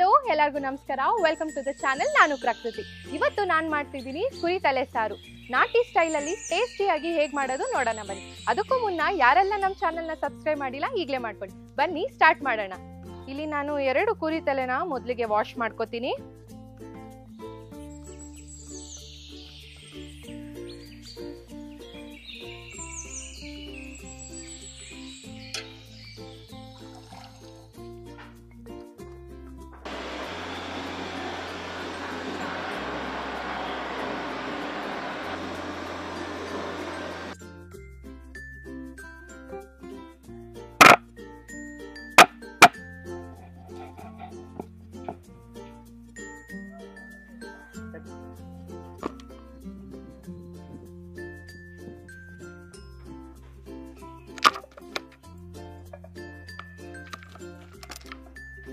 Hello ಎಲ್ಲರಿಗೂ ನಮಸ್ಕಾರ. Welcome to the channel. ನಾನು ಪ್ರಕೃತಿ. ಇವತ್ತು ನಾನು ಮಾಡ್ತಿದ್ದೀನಿ ಕುರಿ ತಲೆ ಸಾರು. ನಾಟಿ ಸ್ಟೈಲಲ್ಲಿ ಟೇಸ್ಟಿಯಾಗಿ ಹೇಗೆ ಮಾಡೋದು ನೋಡೋಣ ಬನ್ನಿ. ಅದಕ್ಕೂ ಮುನ್ನ ಯಾರೆಲ್ಲ ನಮ್ಮ ಚಾನೆಲ್ನ ಸಬ್ಸ್ಕ್ರೈಬ್ ಮಾಡಿಲ್ಲ ಈಗಲೇ ಮಾಡ್ಕೊಳ್ಳಿ. ಬನ್ನಿ ಸ್ಟಾರ್ಟ್ ಮಾಡೋಣ. ಇಲ್ಲಿ ನಾನು 2 ಕುರಿ ತಲೆನ ಮೊದಲಿಗೆ ವಾಶ್ ಮಾಡ್ಕೋತೀನಿ.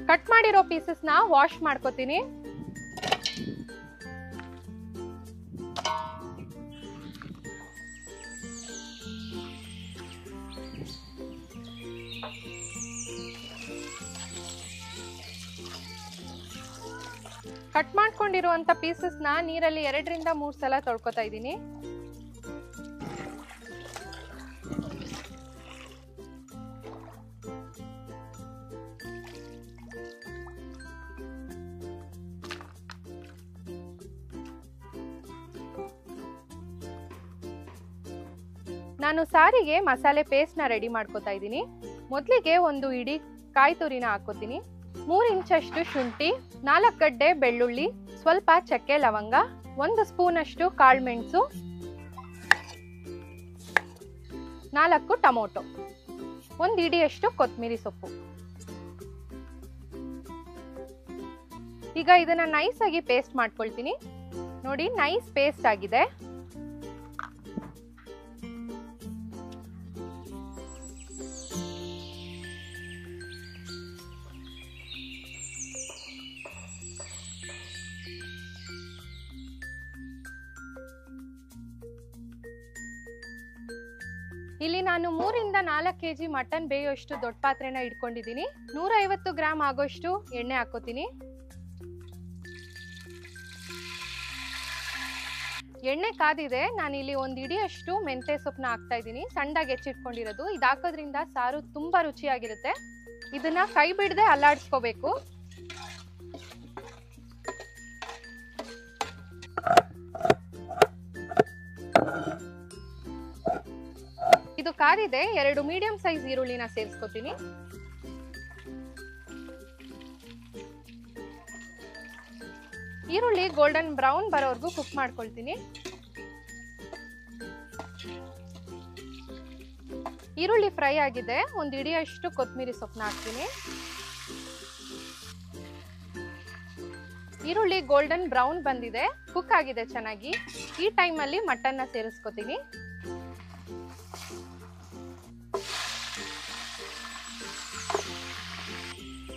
ಕಟ್ ಮಾಡಿರೋ ಪೀಸಸ್ ನ ವಾಶ್ ಮಾಡ್ಕೋತೀನಿ. ಕಟ್ ಮಾಡ್ಕೊಂಡಿರುವಂತ ಪೀಸಸ್ ನ ನೀರಲ್ಲಿ 2 ರಿಂದ 3 ಸಲ ತೊಳ್ಕೊತಾ ಇದ್ದೀನಿ. ನಾನು ಸಾರಿಗೆ ಮಸಾಲೆ ಪೇಸ್ಟ್ ನ ರೆಡಿ ಮಾಡ್ಕೋತಾ ಇದ್ದೀನಿ. ಮೊದಲಿಗೆ ಒಂದು ಇಡೀ ಕಾಯಿ ತುರಿನ ಹಾಕೋತೀನಿ. 3 ಇಂಚಷ್ಟು ಶುಂಠಿ, 4 ಗಡ್ಡೆ ಬೆಳ್ಳುಳ್ಳಿ, ಸ್ವಲ್ಪ ಚಕ್ಕೆ ಲವಂಗ, 1 ಸ್ಪೂನ್ ಅಷ್ಟು ಕಾಳುಮೆಣಸು, 4 ಟೊಮೊಟೊ, 1 ಇಡಿಯಷ್ಟು ಕೊತ್ತಂಬರಿ ಸೊಪ್ಪು. ಈಗ ಇದನ್ನ ನೈಸ್ ಆಗಿ ಪೇಸ್ಟ್ ಮಾಡ್ಕೊಳ್ತೀನಿ. ನೋಡಿ, ನೈಸ್ ಪೇಸ್ಟ್ ಆಗಿದೆ. ಇಲ್ಲಿ ನಾನು 3 ರಿಂದ 4 ಕೆಜಿ ಮಟನ್ ಬೇಯುವಷ್ಟು ದೊಡ್ಡ ಪಾತ್ರೆನ ಇಟ್ಕೊಂಡಿದ್ದೀನಿ. 150 ಗ್ರಾಮ್ ಆಗೋಷ್ಟು ಎಣ್ಣೆ ಹಾಕೋತೀನಿ. ಎಣ್ಣೆ ಕಾದಿದೆ. ನಾನು ಇಲ್ಲಿ 1 ಇಡಿಯಷ್ಟು ಮೆಂತೆ ಸೊಪ್ಪನ್ನ ಹಾಕ್ತಾ ಇದ್ದೀನಿ, ಸಣ್ಣದಾಗಿ ಹೆಚ್ಚಿಟ್ಕೊಂಡಿರೋದು. ಇದು ಹಾಕೋದ್ರಿಂದ ಸಾರು ತುಂಬಾ ರುಚಿಯಾಗಿರುತ್ತೆ. ಇದನ್ನ ಕೈ ಬಿಡದೆ ಅಲ್ಲಾಡಿಸ್ಕೋಬೇಕು. ಇದು ಕಾದಿದೆ. 2 ಮೀಡಿಯಂ ಸೈಜ್ ಈರುಳ್ಳಿನ ಸೇರಿಸ್ಕೊತೀನಿ. ಈರುಳ್ಳಿ ಗೋಲ್ಡನ್ ಬ್ರೌನ್ ಬರೋವರೆಗೂ ಕುಕ್ ಮಾಡ್ಕೊಳ್ತೀನಿ. ಈರುಳ್ಳಿ ಫ್ರೈ ಆಗಿದೆ. 1 ಇಡಿಯಷ್ಟು ಕೊತ್ತಂಬರಿ ಸೊಪ್ಪನ್ನ ಹಾಕ್ತೀನಿ. ಈರುಳ್ಳಿ ಗೋಲ್ಡನ್ ಬ್ರೌನ್ ಬಂದಿದೆ, ಕುಕ್ ಆಗಿದೆ ಚೆನ್ನಾಗಿ. ಈ ಟೈಮಲ್ಲಿ ಮಟನ್ನ ಸೇರಿಸ್ಕೊತೀನಿ.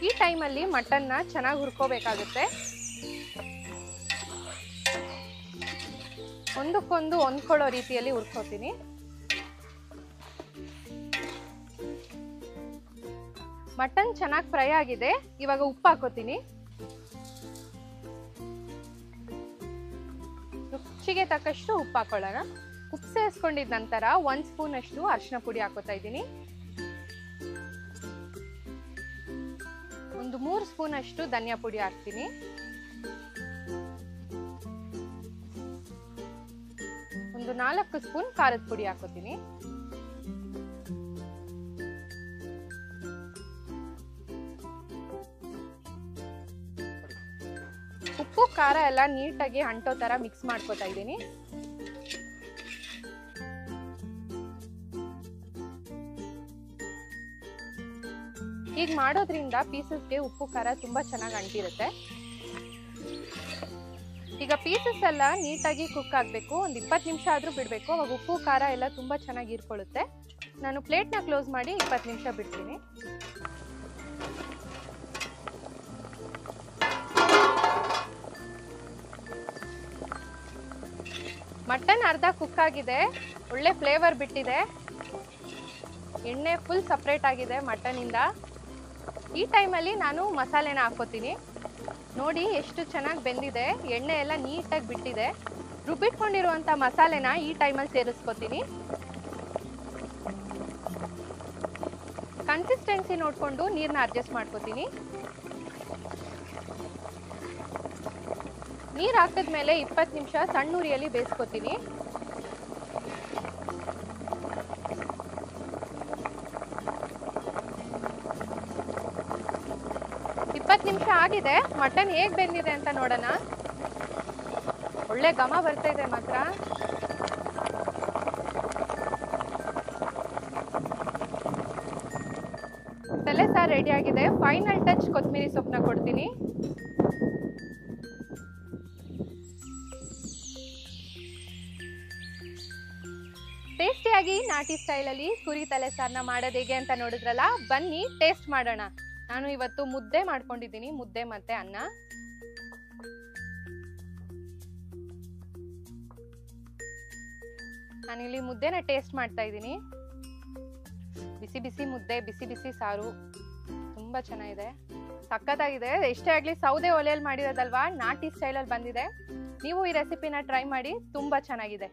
ಈ ಟೈಮಲ್ಲಿ ಮಟನ್ನ ಚೆನ್ನಾಗಿ ಹುರ್ಕೋಬೇಕಾಗುತ್ತೆ. ಒಂದಕ್ಕೊಂದು ಹೊಂದ್ಕೊಳ್ಳೋ ರೀತಿಯಲ್ಲಿ ಹುರ್ಕೋತೀನಿ. ಮಟನ್ ಚೆನ್ನಾಗಿ ಫ್ರೈ ಆಗಿದೆ. ಇವಾಗ ಉಪ್ಪು ಹಾಕೋತೀನಿ. ರುಚಿಗೆ ತಕ್ಕಷ್ಟು ಉಪ್ಪು ಹಾಕೊಳ್ಳೋಣ. ಉಪ್ಪು ಸೇರಿಸ್ಕೊಂಡಿದ ನಂತರ 1 ಸ್ಪೂನ್ ಅಷ್ಟು ಅರಿಶಿನ ಪುಡಿ ಹಾಕೋತಾ ಇದ್ದೀನಿ. 3 ಸ್ಪೂನ್ ಅಷ್ಟು ಧನಿಯಾ ಪುಡಿ ಹಾಕ್ತೀನಿ. ಒಂದು 4 ಸ್ಪೂನ್ ಖಾರದ ಪುಡಿ ಹಾಕೋತೀನಿ. ಉಪ್ಪು ಖಾರ ಎಲ್ಲ ನೀಟಾಗಿ ಅಂಟೋ ತರ ಮಿಕ್ಸ್ ಮಾಡ್ಕೋತಾ ಇದ್ದೀನಿ. ಈಗ ಮಾಡೋದ್ರಿಂದ ಪೀಸಸ್ಗೆ ಉಪ್ಪು ಖಾರ ತುಂಬಾ ಚೆನ್ನಾಗಿ ಅಂಟಿರುತ್ತೆ. ಈಗ ಪೀಸಸ್ ಎಲ್ಲ ನೀಟಾಗಿ ಕುಕ್ ಆಗಬೇಕು. ಒಂದು 20 ನಿಮಿಷ ಆದ್ರೂ ಬಿಡಬೇಕು. ಅವಾಗ ಉಪ್ಪು ಖಾರ ಎಲ್ಲ ತುಂಬಾ ಚೆನ್ನಾಗಿ ಹೀರ್ಕೊಳ್ಳುತ್ತೆ. ನಾನು ಪ್ಲೇಟ್ನ ಕ್ಲೋಸ್ ಮಾಡಿ 20 ನಿಮಿಷ ಬಿಡ್ತೀನಿ. ಮಟನ್ ಅರ್ಧ ಕುಕ್ ಆಗಿದೆ. ಒಳ್ಳೆ ಫ್ಲೇವರ್ ಬಿಟ್ಟಿದೆ. ಎಣ್ಣೆ ಫುಲ್ ಸಪ್ರೇಟ್ ಆಗಿದೆ ಮಟನ್ ಇಂದ. ಈ ಟೈಮಲ್ಲಿ ನಾನು ಮಸಾಲೆನ ಹಾಕೋತೀನಿ. ನೋಡಿ ಎಷ್ಟು ಚೆನ್ನಾಗಿ ಬೆಂದಿದೆ, ಎಣ್ಣೆ ಎಲ್ಲ ನೀಟಾಗಿ ಬಿಟ್ಟಿದೆ. ರುಬ್ಬಿಟ್ಕೊಂಡಿರುವಂಥ ಮಸಾಲೆನ ಈ ಟೈಮಲ್ಲಿ ಸೇರಿಸ್ಕೊತೀನಿ. ಕನ್ಸಿಸ್ಟೆನ್ಸಿ ನೋಡಿಕೊಂಡು ನೀರನ್ನ ಅಡ್ಜಸ್ಟ್ ಮಾಡ್ಕೋತೀನಿ. ನೀರು ಹಾಕಿದ್ಮೇಲೆ 20 ನಿಮಿಷ ಸಣ್ಣ ಉರಿಯಲ್ಲಿ ಬೇಯಿಸ್ಕೊತೀನಿ. ನಿಮಿಷ ಆಗಿದೆ. ಮಟನ್ ಹೇಗೆ ಬೆಂದಿದೆ ಅಂತ ನೋಡೋಣ. ಒಳ್ಳೆ ಘಮ ಬರ್ತಾ ಇದೆ ಮಾತ್ರ. ತಲೆ ಸಾರು ರೆಡಿ ಆಗಿದೆ. ಫೈನಲ್ ಟಚ್ ಕೊತ್ತಂಬರಿ ಸೊಪ್ಪನ್ನ ಕೊಡ್ತೀನಿ. ಟೇಸ್ಟಿಯಾಗಿ ನಾಟಿ ಸ್ಟೈಲಲ್ಲಿ ಕುರಿ ತಲೆ ಸಾರನ್ನ ಮಾಡೋದು ಹೇಗೆ ಅಂತ ನೋಡಿದ್ರಲ್ಲ, ಬನ್ನಿ ಟೇಸ್ಟ್ ಮಾಡೋಣ. ನಾನು ಇವತ್ತು ಮುದ್ದೆ ಮಾಡ್ಕೊಂಡಿದ್ದೀನಿ, ಮುದ್ದೆ ಮತ್ತೆ ಅನ್ನ. ನಾನಿಲ್ಲಿ ಮುದ್ದೆನ ಟೇಸ್ಟ್ ಮಾಡ್ತಾ ಇದ್ದೀನಿ. ಬಿಸಿ ಬಿಸಿ ಮುದ್ದೆ, ಬಿಸಿ ಬಿಸಿ ಸಾರು, ತುಂಬಾ ಚೆನ್ನಾಗಿದೆ, ಸಖತ್ತಾಗಿದೆ. ಎಷ್ಟೇ ಆಗ್ಲಿ ಸೌದೆ ಒಲೆಯಲ್ಲಿ ಮಾಡಿರೋದಲ್ವಾ, ನಾಟಿ ಸ್ಟೈಲಲ್ಲಿ ಬಂದಿದೆ. ನೀವು ಈ ರೆಸಿಪಿನ ಟ್ರೈ ಮಾಡಿ, ತುಂಬಾ ಚೆನ್ನಾಗಿದೆ.